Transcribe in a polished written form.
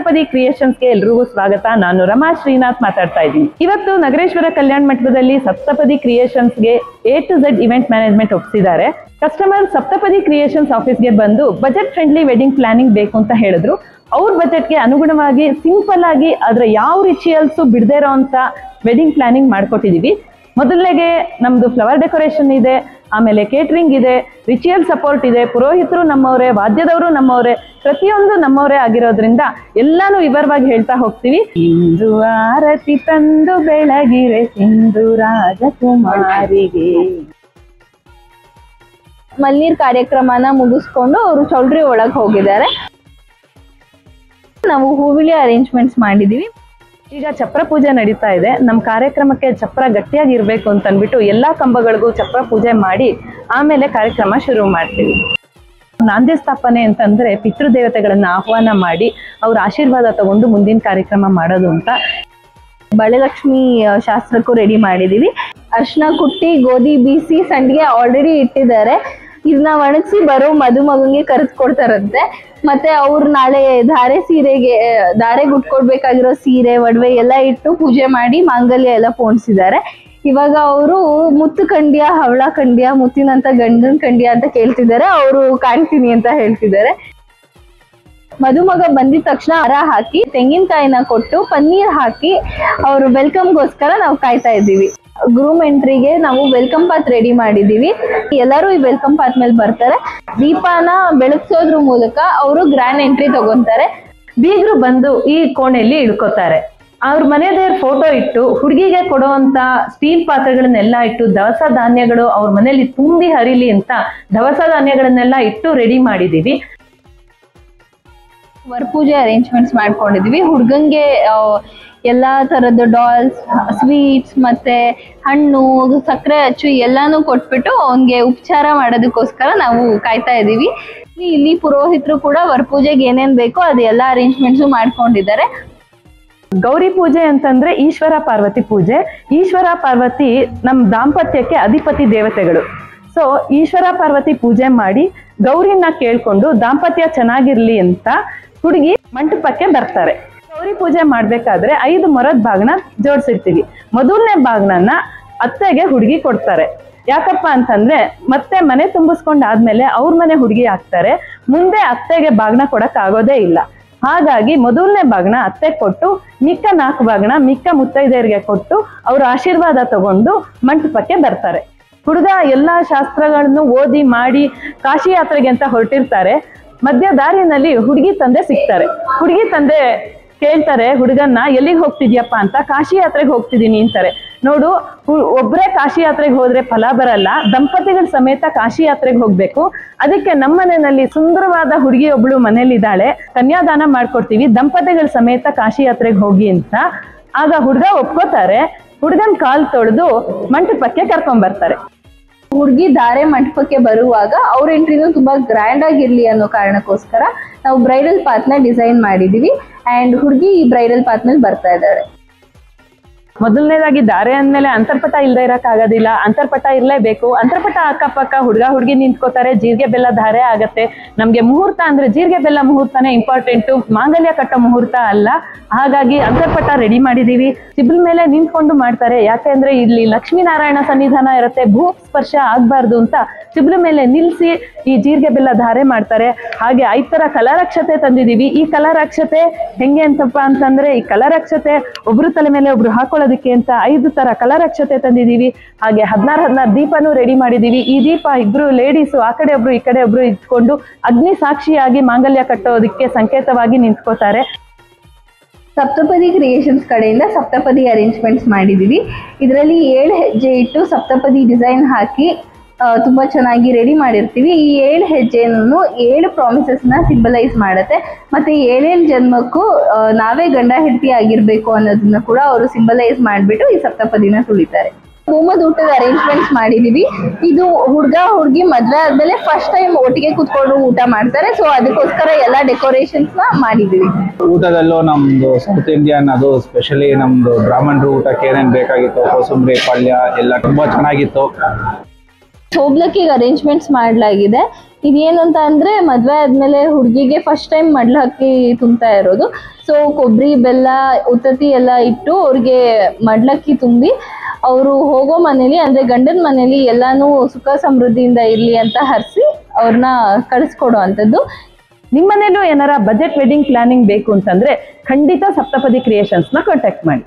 ಸಪ್ತಪದಿ ಕ್ರಿಯೇಷನ್ಸ್ಗೆ ಎಲ್ರಿಗೂ ಸ್ವಾಗತ. ನಾನು ರಮಾ ಶ್ರೀನಾಥ್ ಮಾತಾಡ್ತಾ ಇದ್ದೀನಿ. ಇವತ್ತು ನಗರೇಶ್ವರ ಕಲ್ಯಾಣ ಮಂಟಪದಲ್ಲಿ ಸಪ್ತಪದಿ ಕ್ರಿಯೇಷನ್ಸ್ಗೆ A to Z event management ಒಪ್ಪಿಸಿದ್ದಾರೆ. ಕಸ್ಟಮರ್ ಸಪ್ತಪದಿ ಕ್ರಿಯೇಷನ್ಸ್ ಆಫೀಸ್ಗೆ ಬಂದು ಬಜೆಟ್ ಫ್ರೆಂಡ್ಲಿ ವೆಡ್ಡಿಂಗ್ ಪ್ಲಾನಿಂಗ್ ಬೇಕು ಅಂತ ಹೇಳಿದ್ರು. ಅವ್ರ ಬಜೆಟ್ಗೆ ಅನುಗುಣವಾಗಿ ಸಿಂಪಲ್ ಆಗಿ ಅದರ ಯಾವ ರಿಚುವಲ್ಸ್ ಬಿಡದೇ ಇರೋಂಥ ವೆಡ್ಡಿಂಗ್ ಪ್ಲಾನಿಂಗ್ ಮಾಡ್ಕೊಟ್ಟಿದೀವಿ. ಮೊದಲನೇಗೆ ನಮ್ದು ಫ್ಲವರ್ ಡೆಕೋರೇಷನ್ ಇದೆ, ಆಮೇಲೆ ಕೇಟರಿಂಗ್ ಇದೆ, ರಿಚುವಲ್ ಸಪೋರ್ಟ್ ಇದೆ, ಪುರೋಹಿತರು ನಮ್ಮವರೇ, ವಾದ್ಯದವರು ನಮ್ಮವರೇ, ಪ್ರತಿಯೊಂದು ನಮ್ಮವರೇ ಆಗಿರೋದ್ರಿಂದ ಎಲ್ಲಾನು ವಿವರವಾಗಿ ಹೇಳ್ತಾ ಹೋಗ್ತೀವಿ. ಇಂದು ಆರತಿ ತಂದು ಬೆಳಗಿರೆ ಸಿಂಧು ರಾಜಕುಮಾರಿಗೆ. ಮಲ್ನೀರ್ ಕಾರ್ಯಕ್ರಮನ ಮುಗಿಸ್ಕೊಂಡು ಅವರು ಚೌಲ್ಟ್ರಿ ಒಳಗೆ ಹೋಗಿದ್ದಾರೆ. ನಾವು ಹೂವಿಳಿ ಅರೇಂಜ್ಮೆಂಟ್ಸ್ ಮಾಡಿದೀವಿ. ಈಗ ಚಪ್ರ ಪೂಜೆ ನಡೀತಾ ಇದೆ. ನಮ್ಮ ಕಾರ್ಯಕ್ರಮಕ್ಕೆ ಚಪ್ರ ಗಟ್ಟಿಯಾಗಿ ಇರಬೇಕು ಅಂತ ಅಂದ್ಬಿಟ್ಟು ಎಲ್ಲಾ ಕಂಬಗಳಿಗೂ ಚಪ್ರ ಪೂಜೆ ಮಾಡಿ ಆಮೇಲೆ ಕಾರ್ಯಕ್ರಮ ಶುರು ಮಾಡ್ತೀವಿ. ನಾಂದಿ ಸ್ಥಾಪನೆ ಅಂತಂದ್ರೆ ಪಿತೃದೇವತೆಗಳನ್ನ ಆಹ್ವಾನ ಮಾಡಿ ಅವ್ರ ಆಶೀರ್ವಾದ ತಗೊಂಡು ಮುಂದಿನ ಕಾರ್ಯಕ್ರಮ ಮಾಡೋದು ಅಂತ. ಬಳೆಲಕ್ಷ್ಮಿ ಶಾಸ್ತ್ರಕ್ಕೂ ರೆಡಿ ಮಾಡಿದೀವಿ. ಅರ್ಶಿನ ಕುಟ್ಟಿ ಗೋಧಿ ಬೀಸಿ ಸಂಡಿಗೆ ಆಲ್ರೆಡಿ ಇಟ್ಟಿದ್ದಾರೆ. ಇದನ್ನ ಒಣಗಿಸಿ ಬರೋ ಮದುಮಗಂಗೆ ಕರೆದು ಕೊಡ್ತಾರಂತೆ. ಮತ್ತೆ ಅವ್ರು ನಾಳೆ ಧಾರೆ ಗುಟ್ಕೊಡ್ಬೇಕಾಗಿರೋ ಸೀರೆ ಒಡವೆ ಎಲ್ಲ ಇಟ್ಟು ಪೂಜೆ ಮಾಡಿ ಮಾಂಗಲ್ಯ ಎಲ್ಲ ಪೋಣಿಸಿದ್ದಾರೆ. ಇವಾಗ ಅವರು ಮುತ್ತು ಕಂಡ್ಯ, ಹವಳ ಕಂಡ್ಯ, ಮುತ್ತಿನಂತ ಗಂಡನ ಕಂಡ್ಯ ಅಂತ ಕೇಳ್ತಿದ್ದಾರೆ. ಅವರು ಕಾಣ್ತೀನಿ ಅಂತ ಹೇಳ್ತಿದ್ದಾರೆ. ಮದುಮಗ ಬಂದಿದ ತಕ್ಷಣ ಹಾರ ಹಾಕಿ ತೆಂಗಿನಕಾಯಿನ ಕೊಟ್ಟು ಪನ್ನೀರ್ ಹಾಕಿ ಅವರು ವೆಲ್ಕಮ್ಗೋಸ್ಕರ ನಾವು ಕಾಯ್ತಾ ಇದ್ದೀವಿ. ಗ್ರೂಮ್ ಎಂಟ್ರಿಗೆ ನಾವು ವೆಲ್ಕಮ್ ಪಾತ್ ರೆಡಿ ಮಾಡಿದೀವಿ. ಎಲ್ಲರೂ ಈ ವೆಲ್ಕಮ್ ಪಾತ್ ಮೇಲೆ ಬರ್ತಾರೆ. ದೀಪನ ಬೆಳಗ್ಸೋದ್ರ ಮೂಲಕ ಅವರು ಗ್ರ್ಯಾಂಡ್ ಎಂಟ್ರಿ ತಗೊಂತಾರೆ. ಬೀಗರು ಬಂದು ಈ ಕೋಣೆಯಲ್ಲಿ ಇಳ್ಕೋತಾರೆ. ಅವ್ರ ಮನೆ ದೇವ್ರ ಫೋಟೋ ಇಟ್ಟು ಹುಡುಗಿಗೆ ಕೊಡುವಂತ ಸ್ಟೀಲ್ ಪಾತ್ರೆಗಳನ್ನೆಲ್ಲ ಇಟ್ಟು ದವಸ ಧಾನ್ಯಗಳು ಅವ್ರ ಮನೇಲಿ ತುಂಬಿ ಹರಿಲಿ ಅಂತ ದವಸ ಧಾನ್ಯಗಳನ್ನೆಲ್ಲ ಇಟ್ಟು ರೆಡಿ ಮಾಡಿದೀವಿ. ವರಪೂಜೆ ಅರೇಂಜ್ಮೆಂಟ್ಸ್ ಮಾಡ್ಕೊಂಡಿದ್ವಿ. ಹುಡ್ಗಂಗೆ ಎಲ್ಲಾ ತರದ ಡಾಲ್ಸ್, ಸ್ವೀಟ್ಸ್ ಮತ್ತೆ ಹಣ್ಣು, ಸಕ್ಕರೆ ಅಚ್ಚು ಎಲ್ಲಾನು ಕೊಟ್ಬಿಟ್ಟು ಅವನ್ಗೆ ಉಪಚಾರ ಮಾಡೋದಕ್ಕೋಸ್ಕರ ನಾವು ಕಾಯ್ತಾ ಇದೀವಿ. ಇಲ್ಲಿ ಪುರೋಹಿತರು ಕೂಡ ವರಪೂಜೆಗೆ ಏನೇನ್ ಬೇಕೋ ಅದೆಲ್ಲ ಅರೇಂಜ್ಮೆಂಟ್ಸು ಮಾಡ್ಕೊಂಡಿದ್ದಾರೆ. ಗೌರಿ ಪೂಜೆ ಅಂತಂದ್ರೆ ಈಶ್ವರ ಪಾರ್ವತಿ ಪೂಜೆ. ಈಶ್ವರ ಪಾರ್ವತಿ ನಮ್ ದಾಂಪತ್ಯಕ್ಕೆ ಅಧಿಪತಿ ದೇವತೆಗಳು. ಸೊ ಈಶ್ವರ ಪಾರ್ವತಿ ಪೂಜೆ ಮಾಡಿ ಗೌರಿನ ಕೇಳ್ಕೊಂಡು ದಾಂಪತ್ಯ ಚೆನ್ನಾಗಿರ್ಲಿ ಅಂತ ಹುಡುಗಿ ಮಂಟಪಕ್ಕೆ ಬರ್ತಾರೆ. ಗೌರಿ ಪೂಜೆ ಮಾಡ್ಬೇಕಾದ್ರೆ 5 ಮೊರದ ಬಾಗ್ನ ಜೋಡಿಸಿರ್ತೀವಿ. ಮೊದಲನೇ ಬಾಗ್ನನ್ನ ಅತ್ತೆಗೆ ಹುಡುಗಿ ಕೊಡ್ತಾರೆ. ಯಾಕಪ್ಪ ಅಂತಂದ್ರೆ ಮತ್ತೆ ಮನೆ ತುಂಬಿಸ್ಕೊಂಡಾದ್ಮೇಲೆ ಅವ್ರ ಮನೆ ಹುಡುಗಿ ಆಗ್ತಾರೆ. ಮುಂದೆ ಅತ್ತೆಗೆ ಬಾಗ್ನ ಕೊಡಕ್ ಆಗೋದೇ ಇಲ್ಲ. ಹಾಗಾಗಿ ಮೊದಲನೇ ಬಾಗ್ನ ಅತ್ತೆ ಕೊಟ್ಟು ಮಿಕ್ಕ 4 ಬಾಗ್ನ ಮಿಕ್ಕ ಮುತ್ತೈದೆಯರಿಗೆ ಕೊಟ್ಟು ಅವ್ರ ಆಶೀರ್ವಾದ ತಗೊಂಡು ಮಂಟಪಕ್ಕೆ ಬರ್ತಾರೆ. ಹುಡುಗ ಎಲ್ಲಾ ಶಾಸ್ತ್ರಗಳನ್ನು ಓದಿ ಮಾಡಿ ಕಾಶಿ ಯಾತ್ರೆಗೆ ಅಂತ ಹೊರಟಿರ್ತಾರೆ. ಮಧ್ಯ ದಾರಿನಲ್ಲಿ ಹುಡುಗಿ ತಂದೆ ಸಿಗ್ತಾರೆ. ಹುಡುಗಿ ತಂದೆ ಕೇಳ್ತಾರೆ ಹುಡುಗನ್ನ, ಎಲ್ಲಿಗೆ ಹೋಗ್ತಿದ್ಯಪ್ಪ ಅಂತ. ಕಾಶಿ ಯಾತ್ರೆಗೆ ಹೋಗ್ತಿದೀನಿ ಅಂತಾರೆ. ನೋಡು, ಒಬ್ರೇ ಕಾಶಿ ಯಾತ್ರೆಗೆ ಹೋದ್ರೆ ಫಲ ಬರಲ್ಲ, ದಂಪತಿಗಳ ಸಮೇತ ಕಾಶಿ ಯಾತ್ರೆಗೆ ಹೋಗ್ಬೇಕು. ಅದಕ್ಕೆ ನಮ್ಮ ಮನೆಯಲ್ಲಿ ಸುಂದರವಾದ ಹುಡುಗಿ ಒಬ್ಳು ಮನೇಲಿದ್ದಾಳೆ, ಕನ್ಯಾದಾನ ಮಾಡ್ಕೊಡ್ತೀವಿ, ದಂಪತಿಗಳ ಸಮೇತ ಕಾಶಿ ಯಾತ್ರೆಗೆ ಹೋಗಿ ಅಂತ. ಆಗ ಹುಡುಗ ಒಪ್ಕೋತಾರೆ. ಹುಡುಗನ್ ಕಾಲ್ ತೊಳೆದು ಮಂಟಪಕ್ಕೆ ಕರ್ಕೊಂಡ್ ಬರ್ತಾರೆ. ಹುಡುಗಿ ಧಾರೆ ಮಂಟಪಕ್ಕೆ ಬರುವಾಗ ಅವ್ರ ಎಂಟ್ರಿನೂ ತುಂಬಾ ಗ್ರ್ಯಾಂಡ್ ಆಗಿರ್ಲಿ ಅನ್ನೋ ಕಾರಣಕ್ಕೋಸ್ಕರ ನಾವು ಬ್ರೈಡಲ್ ಪಾತ್ ನ ಡಿಸೈನ್ ಮಾಡಿದೀವಿ. ಅಂಡ್ ಹುಡುಗಿ ಈ ಬ್ರೈಡಲ್ ಪಾತ್ ಮೇಲೆ ಬರ್ತಾ ಇದ್ದಾಳೆ. ಮೊದಲನೇದಾಗಿ ಧಾರೆ ಅಂದ್ಮೇಲೆ ಅಂತರ್ಪಟ ಇಲ್ಲದೆ ಇರಕ್ ಆಗೋದಿಲ್ಲ. ಅಂತರ್ಪಟ ಇರ್ಲೇಬೇಕು. ಅಂತರ್ಪಟ ಅಕ್ಕಪಕ್ಕ ಹುಡುಗ ಹುಡುಗಿ ನಿಂತ್ಕೋತಾರೆ. ಜೀರಿಗೆ ಬೆಲ್ಲ ಧಾರೆ ಆಗತ್ತೆ. ನಮ್ಗೆ ಮುಹೂರ್ತ ಅಂದ್ರೆ ಜೀರಿಗೆ ಬೆಲ್ಲ ಮುಹೂರ್ತನೇ ಇಂಪಾರ್ಟೆಂಟು, ಮಾಂಗಲ್ಯ ಕಟ್ಟೋ ಮುಹೂರ್ತ ಅಲ್ಲ. ಹಾಗಾಗಿ ಅಂತರ್ಪಟ ರೆಡಿ ಮಾಡಿದೀವಿ. ಸಿಬಿಲ್ ಮೇಲೆ ನಿಂತ್ಕೊಂಡು ಮಾಡ್ತಾರೆ. ಯಾಕೆಂದ್ರೆ ಇಲ್ಲಿ ಲಕ್ಷ್ಮೀನಾರಾಯಣ ಸನ್ನಿಧಾನ ಇರುತ್ತೆ, ಭೂ ಸ್ಪರ್ಶ ಆಗ್ಬಾರ್ದು ಅಂತ ಸಿಬಿಲ್ ಮೇಲೆ ನಿಲ್ಸಿ ಈ ಜೀರಿಗೆ ಬೆಲ್ಲ ಧಾರೆ ಮಾಡ್ತಾರೆ. ಹಾಗೆ 5 ತರ ಕಲರ್ ಅಕ್ಷತೆ ತಂದಿದೀವಿ. ಈ ಕಲರ್ ಅಕ್ಷತೆ ಹೆಂಗೆ ಅಂತಪ್ಪ ಅಂತಂದ್ರೆ, ಈ ಕಲರ್ ಅಕ್ಷತೆ ಒಬ್ರು ತಲೆ ಮೇಲೆ ಒಬ್ರು ಹಾಕೊಳ್ಳೋದಕ್ಕೆ ಅಂತ 5 ತರ ಕಲರ್ ಅಕ್ಷತೆ ತಂದಿದೀವಿ. ಹಾಗೆ 16 ದೀಪನೂ ರೆಡಿ ಮಾಡಿದೀವಿ. ಈ ದೀಪ ಇಬ್ರು ಲೇಡೀಸು ಆ ಕಡೆ ಒಬ್ರು ಈ ಕಡೆ ಒಬ್ರು ಇಟ್ಕೊಂಡು ಅಗ್ನಿ ಸಾಕ್ಷಿಯಾಗಿ ಮಾಂಗಲ್ಯ ಕಟ್ಟೋದಕ್ಕೆ ಸಂಕೇತವಾಗಿ ನಿಂತ್ಕೋತಾರೆ. ಸಪ್ತಪದಿ ಕ್ರಿಯೇಷನ್ಸ್ ಕಡೆಯಿಂದ ಸಪ್ತಪದಿ ಅರೇಂಜ್ಮೆಂಟ್ಸ್ ಮಾಡಿದೀವಿ. ಇದರಲ್ಲಿ 7 ಹೆಜ್ಜೆ ಇಟ್ಟು ಸಪ್ತಪದಿ ಡಿಸೈನ್ ಹಾಕಿ ತುಂಬಾ ಚೆನ್ನಾಗಿ ರೆಡಿ ಮಾಡಿರ್ತೀವಿ. ಈ 7 ಹೆಜ್ಜೆನೂ 7 ಪ್ರಾಮಿಸಸ್ ನ ಸಿಂಬಲೈಸ್ ಮಾಡುತ್ತೆ. ಮತ್ತೆ 7 ಜನ್ಮಕ್ಕೂ ನಾವೇ ಗಂಡ ಹೆಂಡತಿ ಆಗಿರ್ಬೇಕು ಅನ್ನೋದನ್ನ ಕೂಡ ಅವರು ಸಿಂಬಲೈಸ್ ಮಾಡ್ಬಿಟ್ಟು ಈ ಸಪ್ತಪದಿನ ತುಳಿತಾರೆ. ಹೋಮದ ಊಟದ ಅರೇಂಜ್ಮೆಂಟ್ಸ್ ಮಾಡಿದೀವಿ. ಇದು ಹುಡುಗ ಹುಡುಗಿ ಮದ್ವೆ ಆದ್ಮೇಲೆ ಫಸ್ಟ್ ಟೈಮ್ ಒಟ್ಟಿಗೆ ಕುತ್ಕೊಂಡು ಊಟ ಮಾಡ್ತಾರೆ. ಸೊ ಅದಕ್ಕೋಸ್ಕರ ಎಲ್ಲಾ ಡೆಕೋರೇಷನ್ಸ್ ನ ಮಾಡಿದೀವಿ. ಊಟದಲ್ಲೂ ನಮ್ದು ಸೌತ್ ಇಂಡಿಯನ್, ಅದು ಸ್ಪೆಷಲಿ ನಮ್ದು ಬ್ರಾಹ್ಮಣರು ಊಟಕ್ಕೆ ಏನೇನ್ ಬೇಕಾಗಿತ್ತು, ಕೋಸಂಬರಿ, ಪಲ್ಯ ಎಲ್ಲ ತುಂಬಾ ಚೆನ್ನಾಗಿತ್ತು. ಶೋಭಲಕ್ಕಿಗೆ ಅರೇಂಜ್ಮೆಂಟ್ಸ್ ಮಾಡಲಾಗಿದೆ. ಇದೇನು ಅಂತ ಅಂದ್ರೆ ಮದ್ವೆ ಆದ್ಮೇಲೆ ಹುಡುಗಿಗೆ ಫಸ್ಟ್ ಟೈಮ್ ಮಡ್ಲಕ್ಕಿ ತುಂಬ್ತಾ ಇರೋದು. ಸೊ ಕೊಬ್ಬರಿ, ಬೆಲ್ಲ, ಉತ್ತತ್ತಿ ಎಲ್ಲ ಇಟ್ಟು ಅವ್ರಿಗೆ ಮಡ್ಲಕ್ಕಿ ತುಂಬಿ ಅವರು ಹೋಗೋ ಮನೇಲಿ ಅಂದ್ರೆ ಗಂಡನ ಮನೇಲಿ ಎಲ್ಲಾನು ಸುಖ ಸಮೃದ್ಧಿಯಿಂದ ಇರ್ಲಿ ಅಂತ ಹರಿಸಿ ಅವ್ರನ್ನ ಕಳಿಸ್ಕೊಡೋ ಅಂಥದ್ದು. ನಿಮ್ಮನೇಲೂ ಏನಾರ ಬಜೆಟ್ ವೆಡ್ಡಿಂಗ್ ಪ್ಲಾನಿಂಗ್ ಬೇಕು ಅಂತಂದ್ರೆ ಖಂಡಿತ ಸಪ್ತಪದಿ ಕ್ರಿಯೇಷನ್ಸ್ನ ಕಾಂಟ್ಯಾಕ್ಟ್ ಮಾಡಿ.